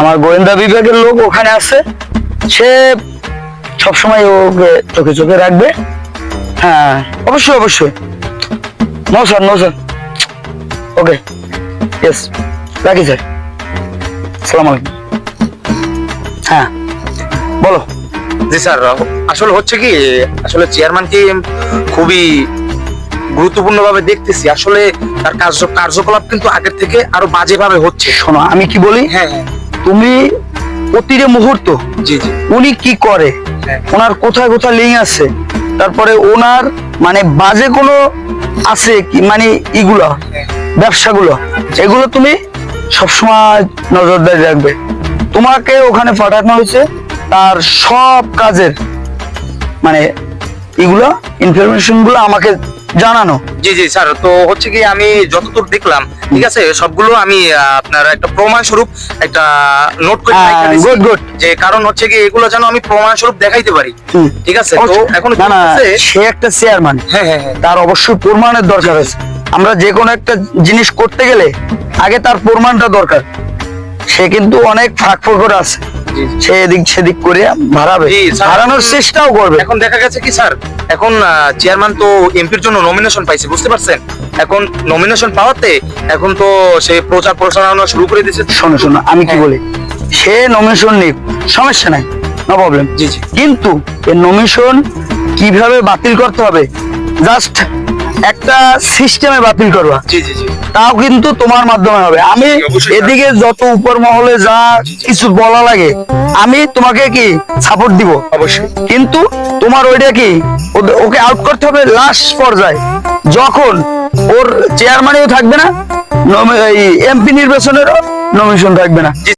আমার গোয়েন্দা বিভাগের লোক ওখানে আছে, সে সবসময় ওকে চোখে চোখে রাখবে। হ্যাঁ অবশ্যই অবশ্যই। No sir no sir. Okay yes, রাখি স্যার। সালাম আলাইকুম। হ্যাঁ বলো। জি স্যার, আসলে হচ্ছে কি, আসলে চেয়ারম্যানকে খুবই গুরুত্বপূর্ণ ভাবে দেখতেছি। আসলে তার কার্যকলাপ কিন্তু আগের থেকে আরো বাজে ভাবে হচ্ছে। শোনো আমি কি বলি, হ্যাঁ হ্যাঁ তুমি প্রতিটা মুহূর্ত জি জি উনি কি করে, হ্যাঁ। ওনার কোথায় কোথায় লিঙ্ক আছে, তারপরে ওনার মানে বাজে কোনো আছে কি, মানে এগুলো ব্যবসাগুলো, এগুলো তুমি সবসময় নজরদারি রাখবে। তোমাকে ওখানে পাঠানো হয়েছে তার সব কাজের মানে এগুলো ইনফরমেশন গুলো আমাকে জানানো। জি জি স্যার, তো হচ্ছে কি আমি যতদূর দেখলাম, ঠিক আছে, সবগুলো আমি আপনার একটা প্রমাণ স্বরূপ একটা নোট করে রেখে দিয়েছি। Good good. যে কারণ হচ্ছে কি এগুলো যেন আমি প্রমাণ স্বরূপ দেখাইতে পারি। ঠিক আছে, তো এখন না না, হচ্ছে সে একটা চেয়ারম্যান, হ্যাঁ হ্যাঁ হ্যাঁ তার অবশ্যই প্রমাণের দরকার আছে। আমরা যে কোনো একটা জিনিস করতে গেলে আগে তার প্রমাণটা দরকার। সে কিন্তু অনেক ফাঁক ফোকর আছে, জি, জি। সে এদিক সেদিক করে ভাড়াবে, জি, স্যার। হারানোর চেষ্টাও করবে। এখন দেখা গেছে কি স্যার, এখন চেয়ারম্যান তো এমপির জন্য নমিনেশন পাইছে, বুঝতে পারছেন? এখন নমিনেশন পাওয়াতে এখন তো সে প্রচার প্রচারণা শুরু করে দিয়েছে। শোনো শোনো আমি কি হ্যাঁ। বলি, সে নমিশন নিক, সমস্যা নাই, নো প্রবলেম। জি জি কিন্তু এই নমিশন কিভাবে বাতিল করতে হবে, জাস্ট একটা সিস্টেমে বাতিল করবা, জি জি জি তাও কিন্তু তোমার মাধ্যমে হবে। আমি অবশ্যই। এদিকে যত উপর মহলে যা কিছু বলা লাগে আমি তোমাকে কি সাপোর্ট দিব অবশ্যই। কিন্তু তোমার ওইটা কি ওকে আউট করতে হবে লাস্ট পর্যায়ে, যখন ওর চেয়ারম্যানও থাকবে না, এমপি নির্বাচনেরও নমিশন থাকবে না।